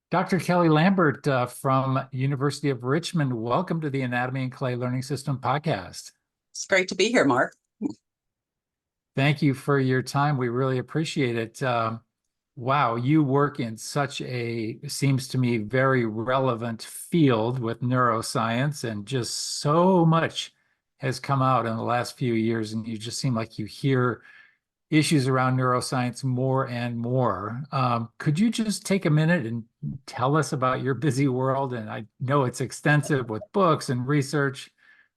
Dr. Kelly Lambert from University of Richmond, welcome to the Anatomy and Clay Learning System podcast. It's great to be here, Mark. Thank you for your time. We really appreciate it. Wow, you work in such a, seems to me, very relevant field with neuroscience, and just so much has come out in the last few years, and you just seem like you hear issues around neuroscience more and more. Could you just take a minute and tell us about your busy world? And I know it's extensive with books and research,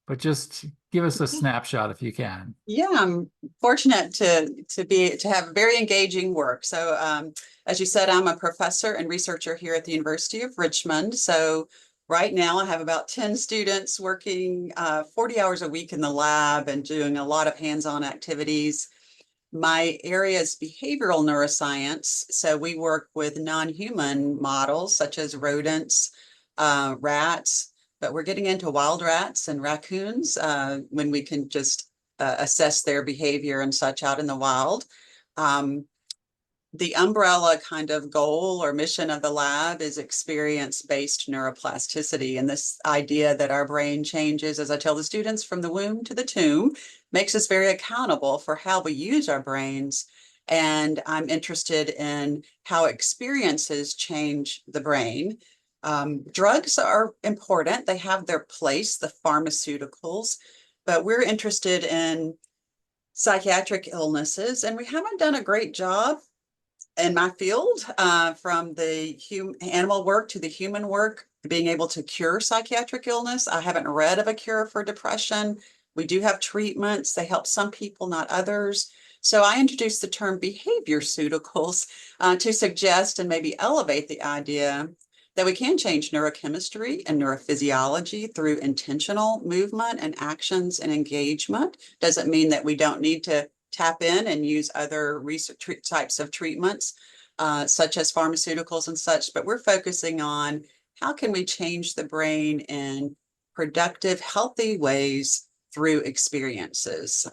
but just give us a snapshot if you can. Yeah, I'm fortunate to have very engaging work. So, as you said, I'm a professor and researcher here at the University of Richmond. So, right now I have about 10 students working 40 hours a week in the lab and doing a lot of hands-on activities. My area is behavioral neuroscience. So, we work with non-human models such as rodents, rats, but we're getting into wild rats and raccoons when we can just assess their behavior and such out in the wild. Um, the umbrella kind of goal or mission of the lab is experience-based neuroplasticity. And this idea that our brain changes, as I tell the students, from the womb to the tomb, makes us very accountable for how we use our brains. And I'm interested in how experiences change the brain. Drugs are important. They have their place, the pharmaceuticals, but we're interested in psychiatric illnesses, and we haven't done a great job in my field from the animal work to the human work, being able to cure psychiatric illness. I haven't read of a cure for depression. We do have treatments. They help some people, not others. So I introduced the term behaviorseuticals to suggest and maybe elevate the idea that we can change neurochemistry and neurophysiology through intentional movement and actions and engagement. Doesn't mean that we don't need to tap in and use other research types of treatments, such as pharmaceuticals and such, but we're focusing on how can we change the brain in productive, healthy ways through experiences.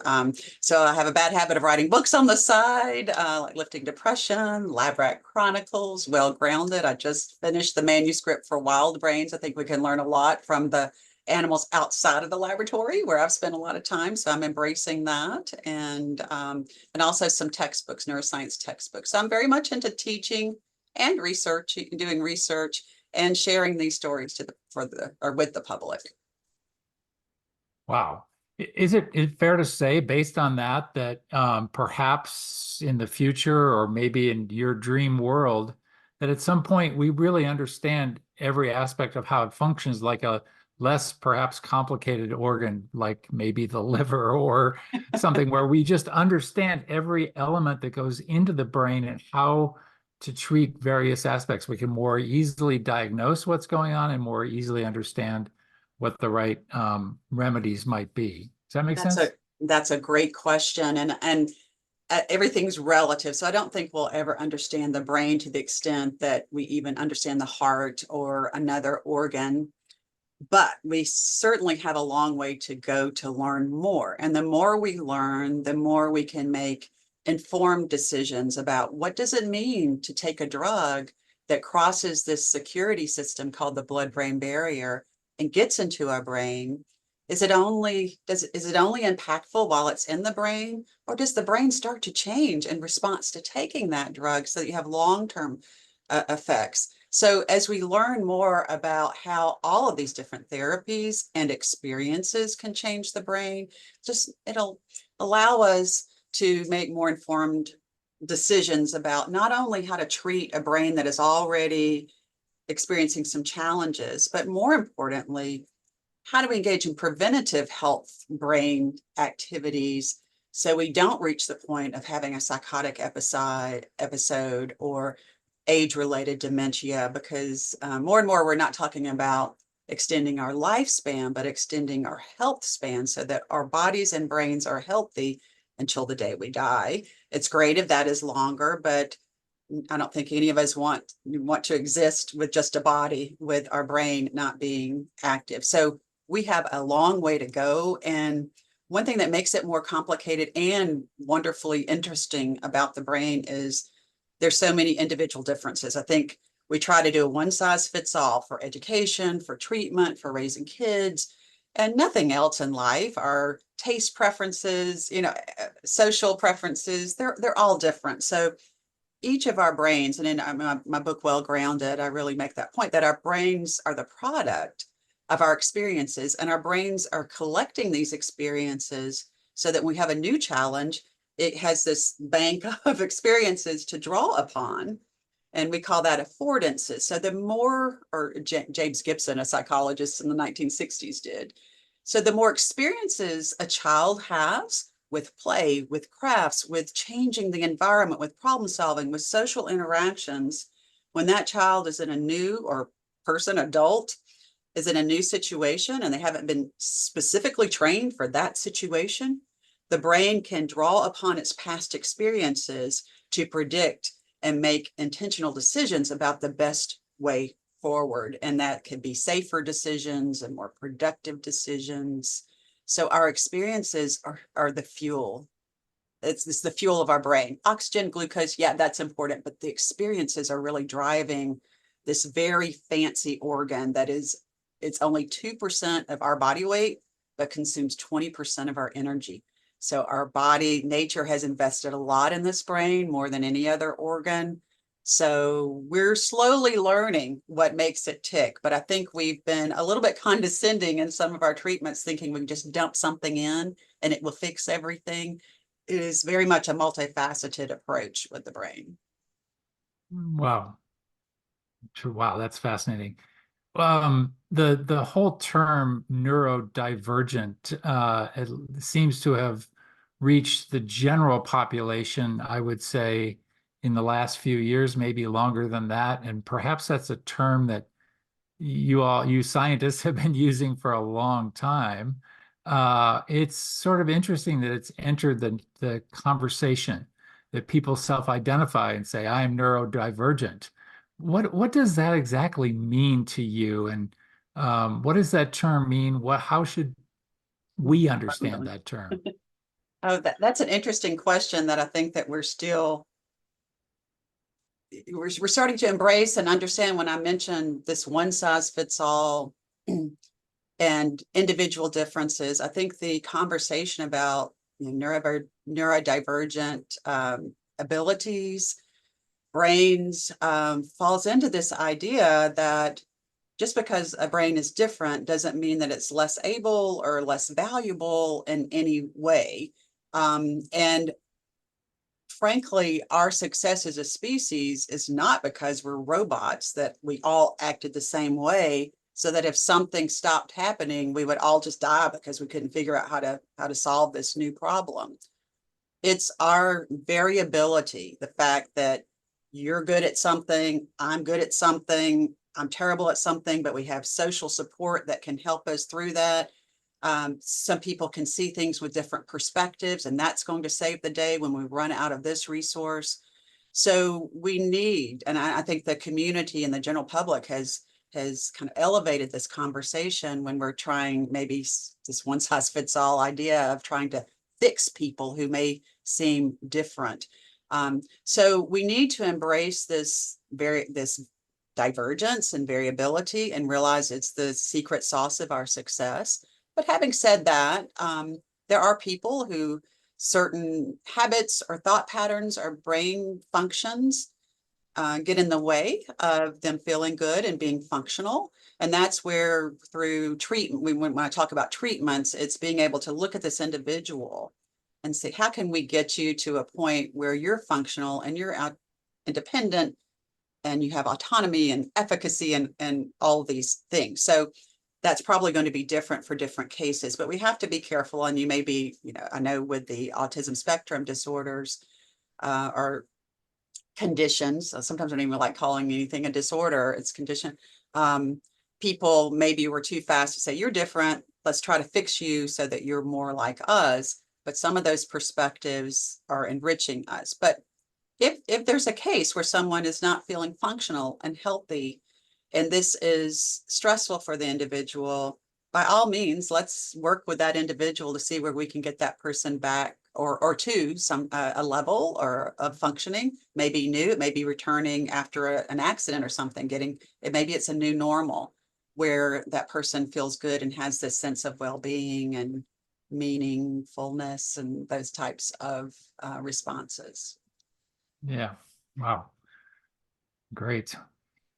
So I have a bad habit of writing books on the side, like Lifting Depression, Lab Rat Chronicles, Well Grounded. I just finished the manuscript for Wild Brains. I think we can learn a lot from the animals outside of the laboratory where I've spent a lot of time. So I'm embracing that. And also some textbooks, neuroscience textbooks. So I'm very much into teaching and research, doing research and sharing these stories with the public. Wow. Is it fair to say, based on that, that perhaps in the future, or maybe in your dream world, that at some point we really understand every aspect of how it functions, like a less perhaps complicated organ, like maybe the liver or something, where we just understand every element that goes into the brain and how to treat various aspects? We can more easily diagnose what's going on and more easily understand what the right remedies might be. Does that make sense? That's a great question, and everything's relative. So I don't think we'll ever understand the brain to the extent that we even understand the heart or another organ. But we certainly have a long way to go to learn more. And the more we learn, the more we can make informed decisions about what does it mean to take a drug that crosses this security system called the blood-brain barrier and gets into our brain. Is it only impactful while it's in the brain, or does the brain start to change in response to taking that drug so that you have long-term effects? So as we learn more about how all of these different therapies and experiences can change the brain, it'll allow us to make more informed decisions about not only how to treat a brain that is already experiencing some challenges, but more importantly, how do we engage in preventative health brain activities so we don't reach the point of having a psychotic episode or age-related dementia? Because more and more we're not talking about extending our lifespan, but extending our health span so that our bodies and brains are healthy until the day we die. It's great if that is longer, but I don't think any of us want to exist with just a body with our brain not being active. So we have a long way to go. And one thing that makes it more complicated and wonderfully interesting about the brain is there's so many individual differences. I think We try to do a one size fits all for education, for treatment, for raising kids, and nothing else in life. Our taste preferences, social preferences, they're all different. So each of our brains, and in my book, Well Grounded, I really make that point that our brains are the product of our experiences, and our brains are collecting these experiences so that when we have a new challenge, it has this bank of experiences to draw upon. And we call that affordances. So the more, or James Gibson, a psychologist in the 1960s, did. So the more experiences a child has with play, with crafts, with changing the environment, with problem solving, with social interactions, when that child is in a new, or person, adult, is in a new situation and they haven't been specifically trained for that situation, the brain can draw upon its past experiences to predict and make intentional decisions about the best way forward. And that could be safer decisions and more productive decisions. So our experiences are the fuel. It's the fuel of our brain. Oxygen, glucose, yeah, that's important, but the experiences are really driving this very fancy organ that is, it's only 2% of our body weight, but consumes 20% of our energy. So our body, nature has invested a lot in this brain, more than any other organ. So we're slowly learning what makes it tick. But I think we've been a little bit condescending in some of our treatments, thinking we can just dump something in and it will fix everything. It is very much a multifaceted approach with the brain. Wow. Wow, that's fascinating. The whole term neurodivergent it seems to have reached the general population, I would say, in the last few years, maybe longer than that. And perhaps that's a term that you scientists have been using for a long time. It's sort of interesting that it's entered the conversation, that people self-identify and say, I am neurodivergent. What does that exactly mean to you? And what does that term mean? How should we understand that term? Oh, that's an interesting question that I think that we're starting to embrace and understand. When I mentioned this one size fits all and individual differences, I think the conversation about neurodivergent abilities, brains, falls into this idea that just because a brain is different doesn't mean that it's less able or less valuable in any way. And frankly, our success as a species is not because we're robots, that we all acted the same way, so that if something stopped happening, we would all just die because we couldn't figure out how to solve this new problem. It's our variability, the fact that you're good at something, I'm good at something, I'm terrible at something, but we have social support that can help us through that. Some people can see things with different perspectives, and that's going to save the day when we run out of this resource. So we need, and I think the community and the general public has kind of elevated this conversation when we're trying maybe this one size fits all idea of trying to fix people who may seem different. So we need to embrace this divergence and variability and realize it's the secret sauce of our success. But having said that, there are people who certain habits or thought patterns or brain functions get in the way of them feeling good and being functional. And that's where, through treatment, when I talk about treatments, it's being able to look at this individual and say, how can we get you to a point where you're functional and you're independent and you have autonomy and efficacy and all of these things. So that's probably going to be different for different cases, but we have to be careful. And you may be, I know with the autism spectrum disorders or conditions, sometimes I don't even like calling anything a disorder, it's condition. People maybe were too fast to say, you're different, let's try to fix you so that you're more like us. But some of those perspectives are enriching us. But if there's a case where someone is not feeling functional and healthy, and this is stressful for the individual, by all means, let's work with that individual to see where we can get that person back or two, a level or of functioning, may be new, it may be returning after an accident or something, maybe it's a new normal where that person feels good and has this sense of well-being and meaningfulness and those types of responses. Yeah. Wow. Great.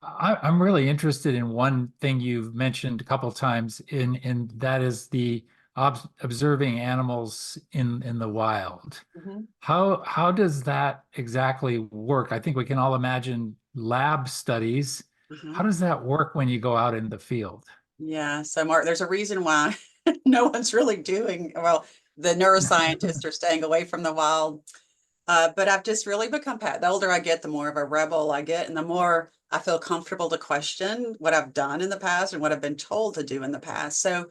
I'm really interested in one thing you've mentioned a couple of times in that is the observing animals in the wild. Mhm. How does that exactly work? I think we can all imagine lab studies. How Mhm. does that work when you go out in the field? Yeah, so Mark, there's a reason why no one's really doing well. The neuroscientists are staying away from the wild. But I've just really become, the older I get, the more of a rebel I get, and the more I feel comfortable to question what I've done in the past and what I've been told to do in the past. So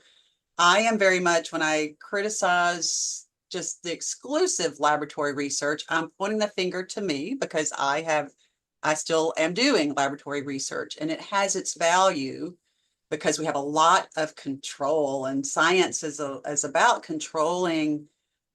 I am very much, when I criticize just the exclusive laboratory research, I'm pointing the finger to me because I still am doing laboratory research, and it has its value because we have a lot of control, and science is about controlling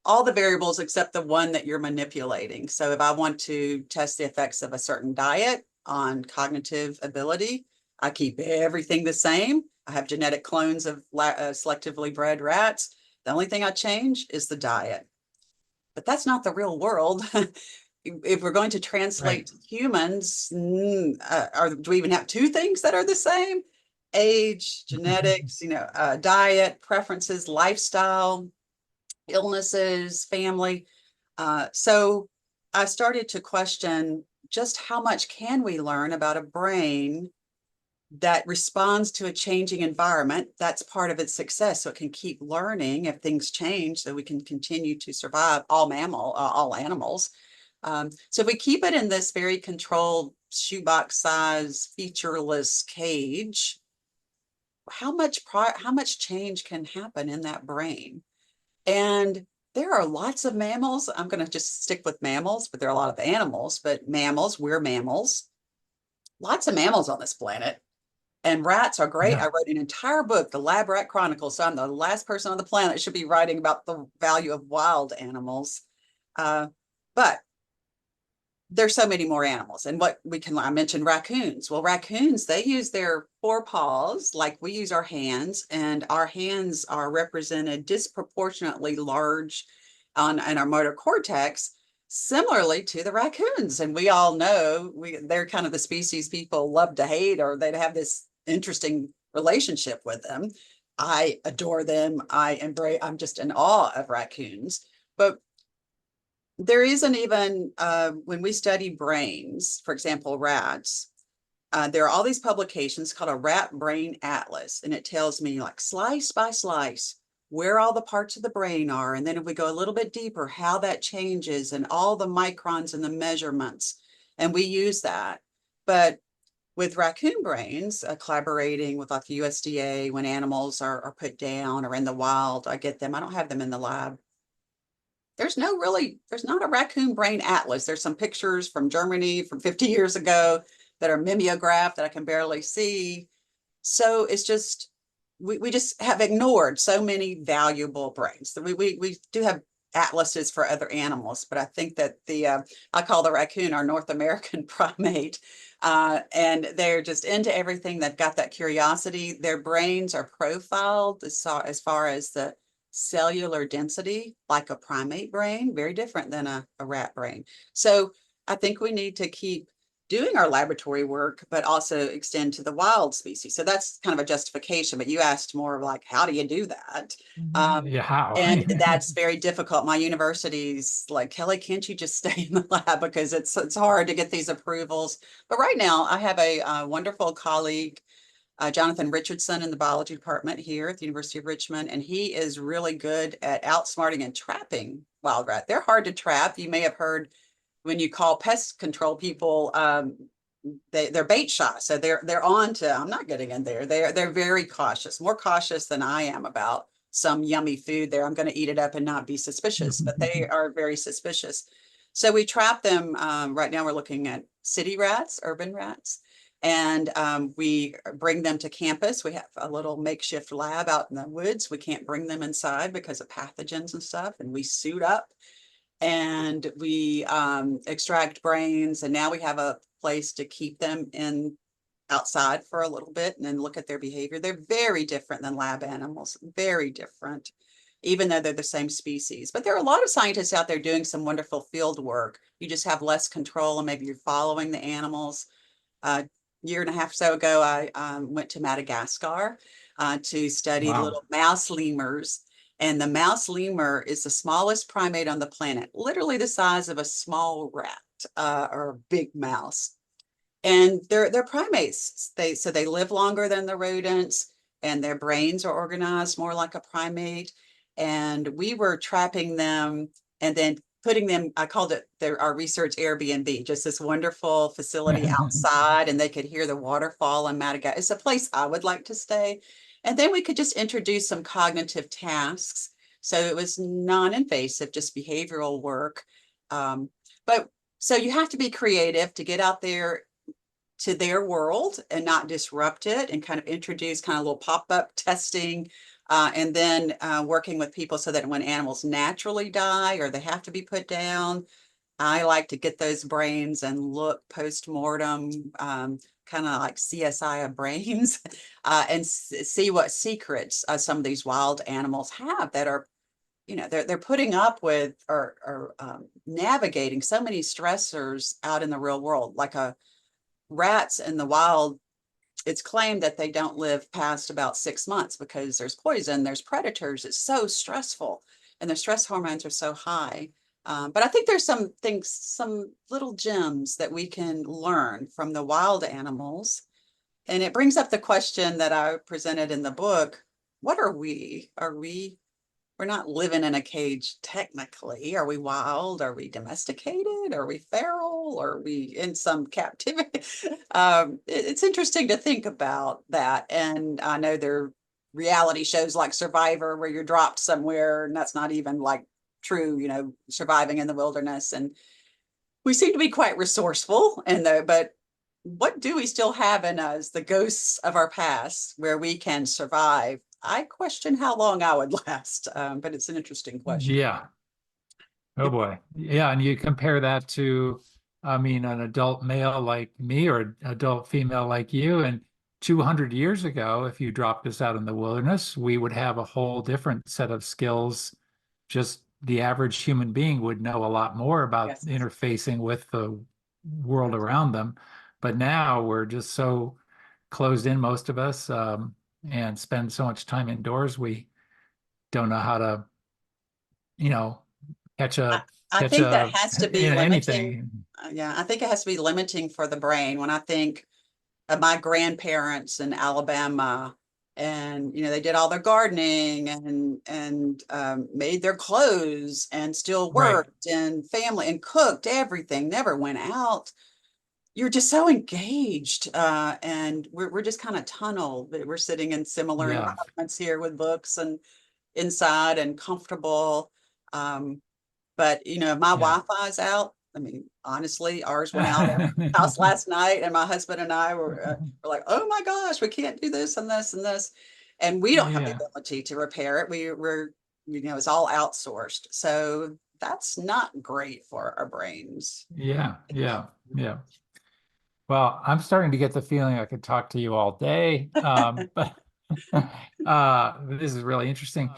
all the variables except the one that you're manipulating. So if I want to test the effects of a certain diet on cognitive ability, I keep everything the same. I have genetic clones of selectively bred rats. The only thing I change is the diet. But that's not the real world. If we're going to translate Right. to humans, do we even have two things that are the same? Age, genetics, diet, preferences, lifestyle, illnesses, family. So I started to question just how much can we learn about a brain that responds to a changing environment. That's part of its success. So it can keep learning if things change, so we can continue to survive, all animals. So if we keep it in this very controlled shoebox size, featureless cage, how much change can happen in that brain? And there are lots of mammals. I'm going to just stick with mammals, but there are a lot of animals, but mammals, we're mammals. Lots of mammals on this planet. And rats are great. I Yeah. wrote an entire book, The Lab Rat Chronicles. So I'm the last person on the planet that should be writing about the value of wild animals. But there's so many more animals. And I mentioned raccoons. Well, raccoons, they use their forepaws like we use our hands, and our hands are represented disproportionately large in our motor cortex, similarly to the raccoons. And we all know they're kind of the species people love to hate, or they'd have this interesting relationship with them. I adore them. I'm just in awe of raccoons. But there isn't even, when we study brains, for example, rats, there are all these publications called a rat brain atlas, and it tells me like slice by slice where all the parts of the brain are. And then if we go a little bit deeper, how that changes and all the microns and the measurements. And we use that. But with raccoon brains, collaborating with like the USDA, when animals are put down or in the wild, I get them. I don't have them in the lab. There's not a raccoon brain atlas. There's some pictures from Germany from 50 years ago that are mimeographed that I can barely see. So it's just, we just have ignored so many valuable brains. We do have atlases for other animals, but I think that I call the raccoon our North American primate. And they're just into everything. They've got that curiosity. Their brains are profiled as far as the cellular density, like a primate brain, very different than a rat brain. So I think we need to keep doing our laboratory work, but also extend to the wild species. So that's kind of a justification, but you asked more of like, how do you do that? Yeah, how? And that's very difficult. My university's like, Kelly, can't you just stay in the lab? Because it's hard to get these approvals. But right now I have a wonderful colleague, Jonathan Richardson, in the biology department here at the University of Richmond, and he is really good at outsmarting and trapping wild rat. They're hard to trap. You may have heard when you call pest control people, they're bait shy, so they're on to, I'm not getting in there. They're very cautious, more cautious than I am about some yummy food there. I'm going to eat it up and not be suspicious, but they are very suspicious. So we trap them. Right now we're looking at city rats, urban rats, and we bring them to campus. We have a little makeshift lab out in the woods. We can't bring them inside because of pathogens and stuff, and we suit up and we extract brains, and now we have a place to keep them in outside for a little bit and then look at their behavior. They're very different than lab animals, very different, even though they're the same species. But there are a lot of scientists out there doing some wonderful field work. You just have less control, and maybe you're following the animals. A year and a half or so ago, I went to Madagascar to study Wow. little mouse lemurs. And the mouse lemur is the smallest primate on the planet, literally the size of a small rat or a big mouse. And they're primates. So they live longer than the rodents, and their brains are organized more like a primate. And we were trapping them and then putting them, I called it our research Airbnb, just this wonderful facility outside, and they could hear the waterfall in Madagascar. It's a place I would like to stay. And then we could just introduce some cognitive tasks. So it was non-invasive, just behavioral work. But so you have to be creative to get out there to their world and not disrupt it, and kind of introduce kind of little pop-up testing, and then working with people so that when animals naturally die or they have to be put down, I like to get those brains and look post-mortem, kind of like CSI of brains, and see what secrets some of these wild animals have that are, they're putting up with or navigating so many stressors out in the real world. Like rats in the wild, it's claimed that they don't live past about 6 months because there's poison, there's predators. It's so stressful, and their stress hormones are so high. But I think there's some things, some little gems that we can learn from the wild animals. And it brings up the question that I presented in the book. What are we? We're not living in a cage technically. Are we wild? Are we domesticated? Are we feral? Are we in some captivity? It's interesting to think about that. And I know there are reality shows like Survivor where you're dropped somewhere, and that's not even like true, surviving in the wilderness. And we seem to be quite resourceful, but what do we still have in us, the ghosts of our past, where we can survive? I question how long I would last, but it's an interesting question. Yeah. Oh boy. Yeah. And you compare that to, I mean, an adult male like me or an adult female like you. And 200 years ago, if you dropped us out in the wilderness, we would have a whole different set of skills. Just the average human being would know a lot more about Yes. interfacing with the world Yes. around them. But now we're just so closed in, most of us, and spend so much time indoors, we don't know how to, you know, catch I, a I catch think that a has to be limiting. anything. Yeah, I think it has to be limiting for the brain. When I think of my grandparents in Alabama, and they did all their gardening and made their clothes and still Right. worked and family and cooked everything, never went out. You're just so engaged, and we're just kind of tunneled. We're sitting in similar Yeah. environments here with books and inside and comfortable. Um, but my Yeah. Wi-Fi's out. I mean, honestly, ours went out at our house last night, and my husband and I were like, "Oh my gosh, we can't do this and this and this," and we don't have the Yeah. ability to repair it. We're it's all outsourced, so that's not great for our brains. Yeah. Yeah. Yeah. Well, I'm starting to get the feeling I could talk to you all day. But this is really interesting.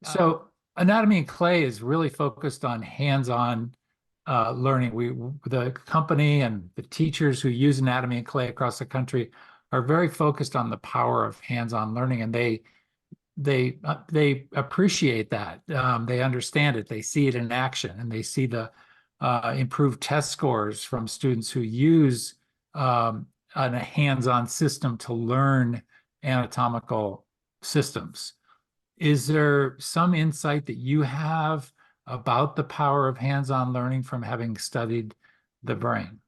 So Anatomy and Clay is really focused on hands-on learning. The company and the teachers who use Anatomy and Clay across the country are very focused on the power of hands-on learning, and they appreciate that. They understand it. They see it in action, and they see the improved test scores from students who use a hands-on system to learn anatomical systems. Is there some insight that you have about the power of hands-on learning from having studied the brain?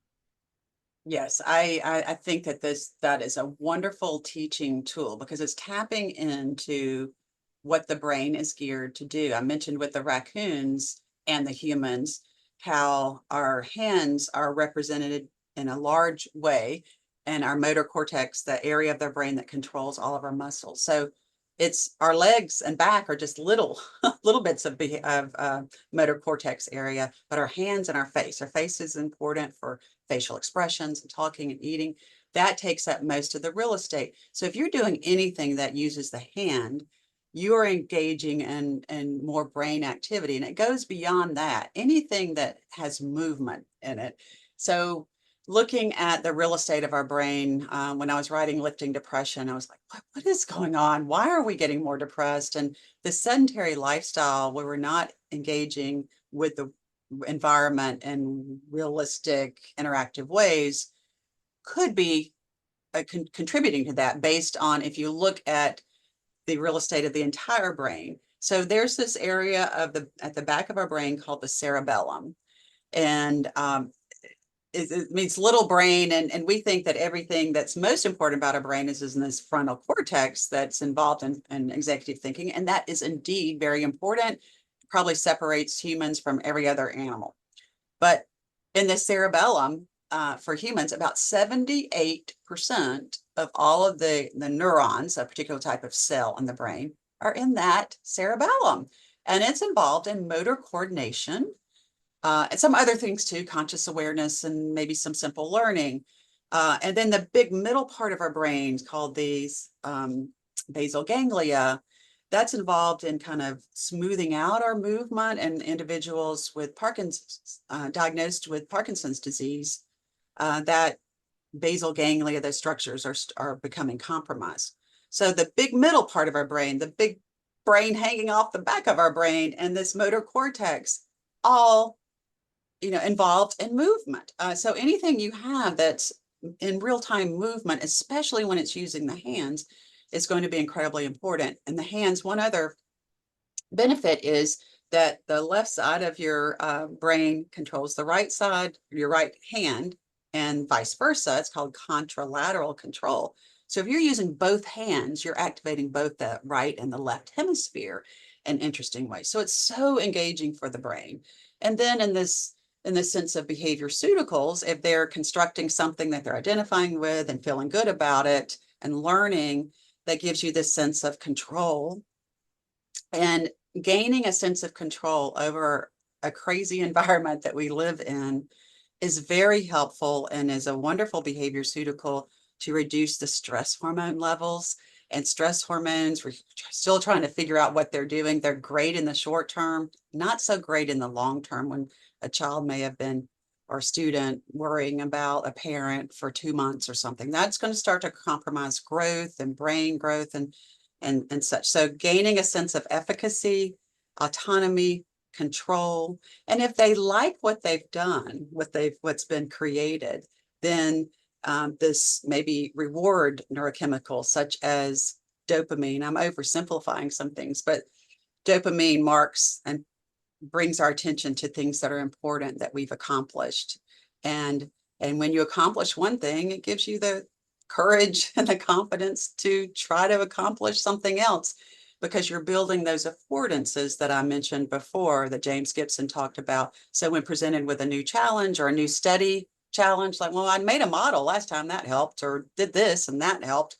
Yes, I think that is a wonderful teaching tool because it's tapping into what the brain is geared to do. I mentioned with the raccoons and the humans how our hands are represented in a large way, and our motor cortex, the area of the brain that controls all of our muscles. So It's our legs and back are just little little bits of motor cortex area, but our hands and our face is important for facial expressions and talking and eating. That takes up most of the real estate. So if you're doing anything that uses the hand, you are engaging in more brain activity, and it goes beyond that. Anything that has movement in it. So looking at the real estate of our brain, when I was writing Lifting Depression, I was like, what is going on? Why are we getting more depressed? And the sedentary lifestyle where we're not engaging with the environment in realistic, interactive ways could be contributing to that, based on if you look at the real estate of the entire brain. So there's this area of at the back of our brain called the cerebellum. And it means little brain, and we think that everything that's most important about our brain is in this frontal cortex that's involved in executive thinking, and that is indeed very important. Probably separates humans from every other animal. But in the cerebellum, for humans, about 78% of all of the neurons, a particular type of cell in the brain, are in that cerebellum, and it's involved in motor coordination, and some other things too, conscious awareness and maybe some simple learning. And then the big middle part of our brains called these basal ganglia, that's involved in kind of smoothing out our movement, and individuals with Parkinson's, diagnosed with Parkinson's disease, that basal ganglia, those structures are becoming compromised. So the big middle part of our brain, the big brain hanging off the back of our brain, and this motor cortex, all involved in movement. So anything you have that's in real-time movement, especially when it's using the hands, is going to be incredibly important. And the hands, one other benefit is that the left side of your brain controls the right side, your right hand, and vice versa. It's called contralateral control. So if you're using both hands, you're activating both the right and the left hemisphere in interesting ways. So it's so engaging for the brain. And then in the sense of behavioraceuticals, if they're constructing something that they're identifying with and feeling good about it and learning, that gives you this sense of control. And gaining a sense of control over a crazy environment that we live in is very helpful, and is a wonderful behaviorceutical to reduce the stress hormone levels. And stress hormones, we're still trying to figure out what they're doing. They're great in the short term, not so great in the long term, when a child may have been, or a student, worrying about a parent for 2 months or something. That's going to start to compromise growth and brain growth and such. So gaining a sense of efficacy, autonomy, control, and if they like what they've done, what's been created, then this maybe reward neurochemicals such as dopamine. I'm oversimplifying some things, but dopamine marks and brings our attention to things that are important that we've accomplished. And when you accomplish one thing, it gives you the courage and the confidence to try to accomplish something else, because you're building those affordances that I mentioned before, that James Gibson talked about. So when presented with a new challenge or a new study challenge, like, well, I made a model last time, that helped, or did this and that helped,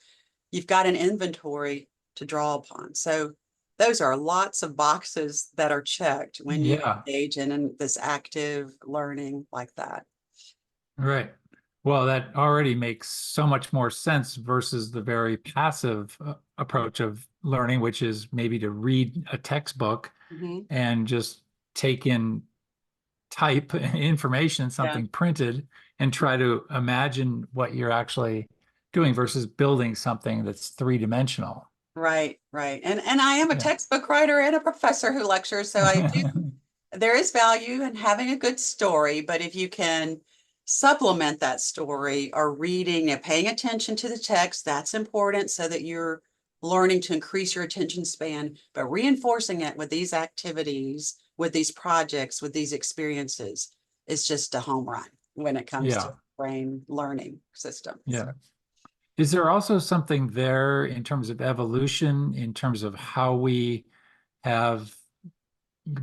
you've got an inventory to draw upon. So those are lots of boxes that are checked when you Yeah, engage in this active learning like that. right. Well, that already makes so much more sense versus the very passive approach of learning, which is maybe to read a textbook Mm-hmm. and just take in type information, Yeah. something printed, and try to imagine what you're actually doing versus building something that's three-dimensional. Right, right. And I am a Yeah. textbook writer and a professor who lectures, so I do, there is value in having a good story, but if you can supplement that story or reading and paying attention to the text, that's important, so that you're learning to increase your attention span, but reinforcing it with these activities, with these projects, with these experiences is just a home run when it comes to Yeah. brain learning systems. Yeah. Is there also something there in terms of evolution, in terms of how we have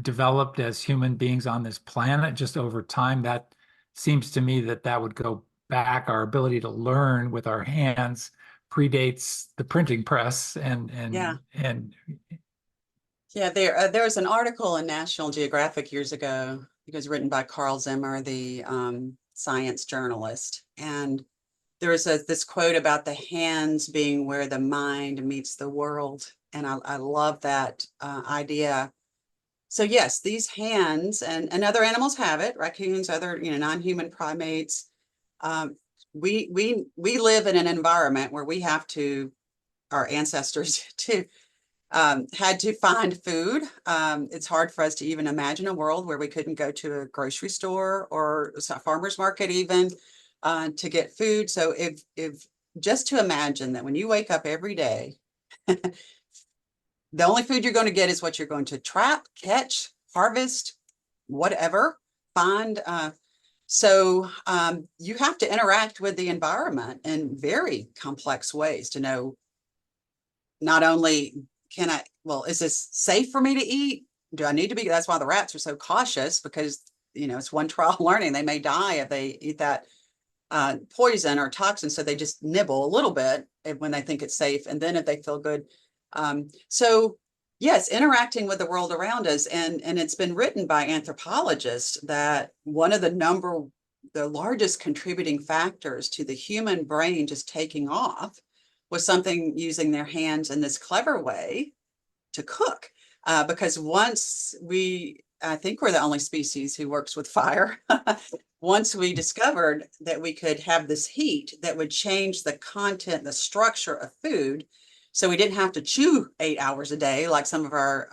developed as human beings on this planet just over time? That seems to me that that would go back, our ability to learn with our hands predates the printing press Yeah. and Yeah, there was an article in National Geographic years ago. It was written by Carl Zimmer, the science journalist. And there was this quote about the hands being where the mind meets the world. And I love that idea. So yes, these hands and other animals have it, raccoons, other, non-human primates. Um, we live in an environment where we have to, our ancestors to had to find food. It's hard for us to even imagine a world where we couldn't go to a grocery store or a farmer's market even to get food. So if just to imagine that when you wake up every day, the only food you're going to get is what you're going to trap, catch, harvest, whatever, find. So you have to interact with the environment in very complex ways to know not only is this safe for me to eat? Do I need to be? That's why the rats are so cautious, because, it's one trial learning. They may die if they eat that poison or toxin. So they just nibble a little bit when they think it's safe. And then if they feel good. So yes, interacting with the world around us. And it's been written by anthropologists that one of the largest contributing factors to the human brain just taking off was something using their hands in this clever way to cook. Because I think we're the only species who works with fire. Once we discovered that we could have this heat that would change the content, the structure of food, so we didn't have to chew 8 hours a day like some of our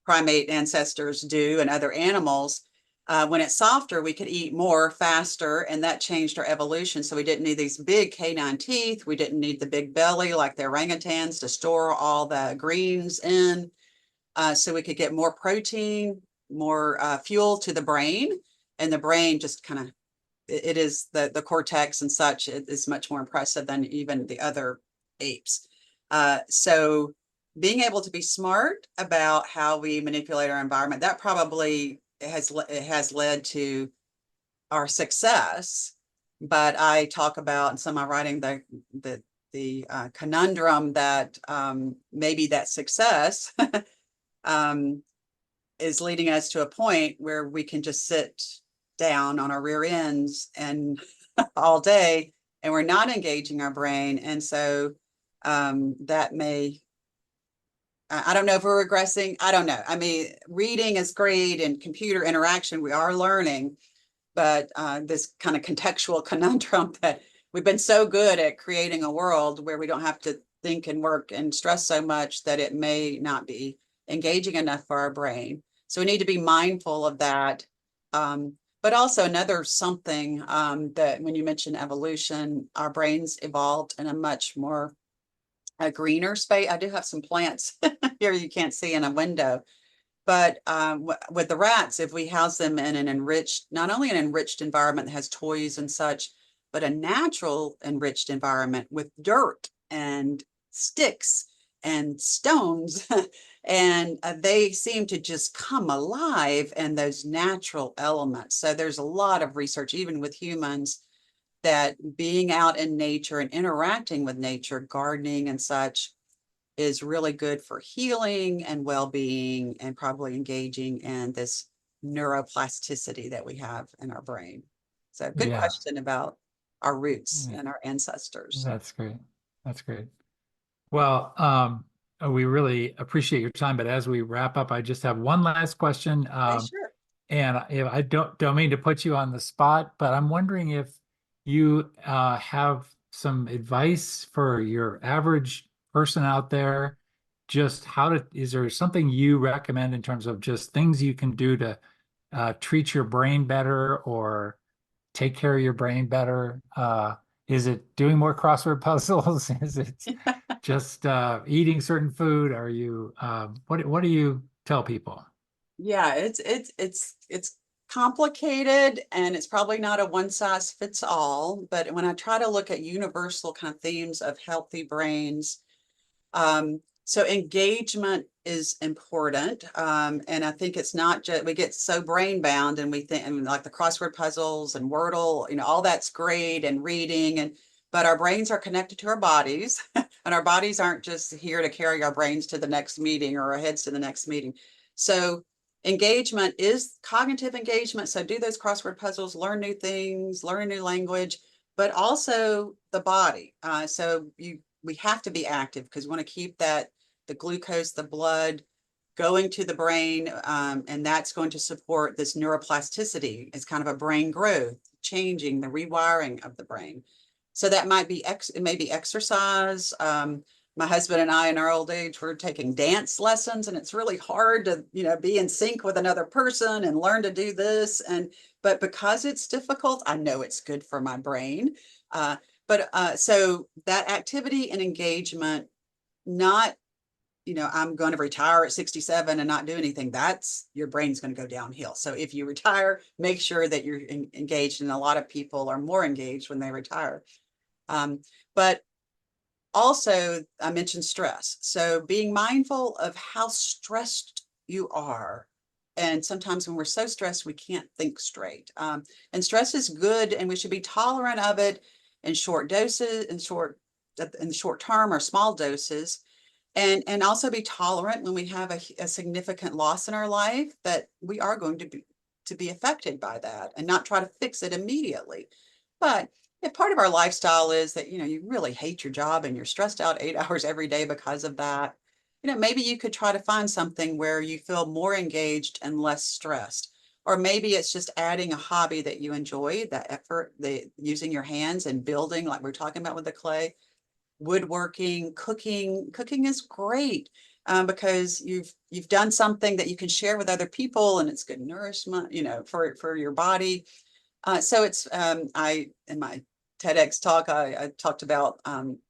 primate ancestors do and other animals. When it's softer, we could eat more faster, and that changed our evolution. So we didn't need these big canine teeth. We didn't need the big belly like the orangutans to store all the greens in. So we could get more protein, more fuel to the brain, and the brain just kind of, it is the cortex and such, it is much more impressive than even the other apes. So being able to be smart about how we manipulate our environment, that probably has led to our success. But I talk about in some of my writing the conundrum that maybe that success is leading us to a point where we can just sit down on our rear ends and all day, and we're not engaging our brain. And so that may, I don't know if we're regressing. I don't know. I mean, reading is great and computer interaction, we are learning, but this kind of contextual conundrum that we've been so good at creating a world where we don't have to think and work and stress so much that it may not be engaging enough for our brain. So we need to be mindful of that. But also another something that when you mention evolution, our brains evolved in a much more a greener space. I do have some plants here you can't see in a window, but with the rats, if we house them in an enriched, not only an enriched environment that has toys and such, but a natural enriched environment with dirt and sticks and stones, and they seem to just come alive in those natural elements. So there's a lot of research, even with humans, that being out in nature and interacting with nature, gardening and such, is really good for healing and well-being, and probably engaging in this neuroplasticity that we have in our brain. So good yeah, question about our roots yeah, and our ancestors. that's great. That's great. Well, we really appreciate your time, but as we wrap up, I just have one last question. Okay, sure. And I don't mean to put you on the spot, but I'm wondering if you have some advice for your average person out there. Just is there something you recommend in terms of just things you can do to treat your brain better or take care of your brain better? Is it doing more crossword puzzles? Is it just eating certain food? Are you what do you tell people? Yeah, it's complicated, and it's probably not a one size fits all. But when I try to look at universal kind of themes of healthy brains, so engagement is important. And I think it's not just, we get so brain bound and we think, and like the crossword puzzles and Wordle, all that's great, and reading, but our brains are connected to our bodies and our bodies aren't just here to carry our brains to the next meeting or our heads to the next meeting. So engagement is cognitive engagement. So do those crossword puzzles, learn new things, learn a new language, but also the body. We have to be active because we want to keep the glucose, the blood going to the brain, and that's going to support this neuroplasticity. It's kind of a brain growth, changing the rewiring of the brain. So that might be exercise. My husband and I in our old age were taking dance lessons, and it's really hard to, be in sync with another person and learn to do this. But because it's difficult, I know it's good for my brain. So that activity and engagement, not, I'm going to retire at 67 and not do anything. That's your brain's going to go downhill. So if you retire, make sure that you're engaged. And a lot of people are more engaged when they retire. But also, I mentioned stress. So being mindful of how stressed you are. And sometimes when we're so stressed, we can't think straight. And stress is good, and we should be tolerant of it in short doses, in the short term or small doses. And also be tolerant when we have a significant loss in our life, that we are going to be affected by that, and not try to fix it immediately. But if part of our lifestyle is that, you really hate your job and you're stressed out 8 hours every day because of that, maybe you could try to find something where you feel more engaged and less stressed. Or maybe it's just adding a hobby that you enjoy, that effort, using your hands and building, like we're talking about with the clay, woodworking, cooking. Cooking is great because you've done something that you can share with other people, and it's good nourishment, for your body. So it's in my TEDx talk, I talked about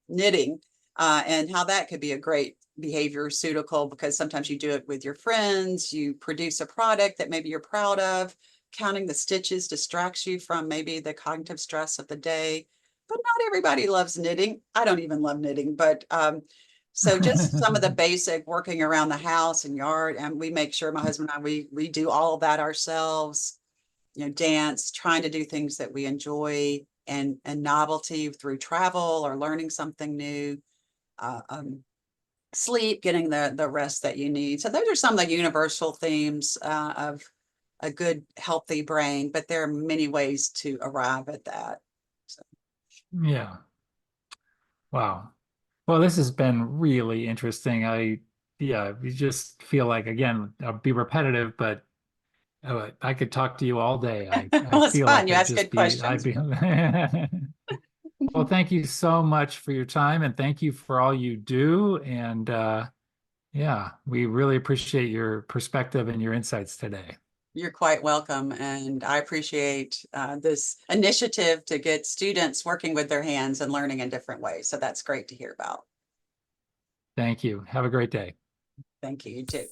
knitting and how that could be a great behavior pseudocol, because sometimes you do it with your friends, you produce a product that maybe you're proud of. Counting the stitches distracts you from maybe the cognitive stress of the day. But not everybody loves knitting. I don't even love knitting, but so just some of the basic working around the house and yard, and we make sure, my husband and I, we do all of that ourselves. Dance, trying to do things that we enjoy, and novelty through travel or learning something new. Sleep, getting the rest that you need. So those are some of the universal themes of a good, healthy brain, but there are many ways to arrive at that. So. Yeah. Wow. Well, this has been really interesting. You just feel like, again, I'll be repetitive, but I could talk to you all day. I Well, it's feel fun. like You ask good I'd questions. be. Well, thank you so much for your time, and thank you for all you do. And yeah, we really appreciate your perspective and your insights today. You're quite welcome. And I appreciate this initiative to get students working with their hands and learning in different ways. So that's great to hear about. Thank you. Have a great day. Thank you. You too.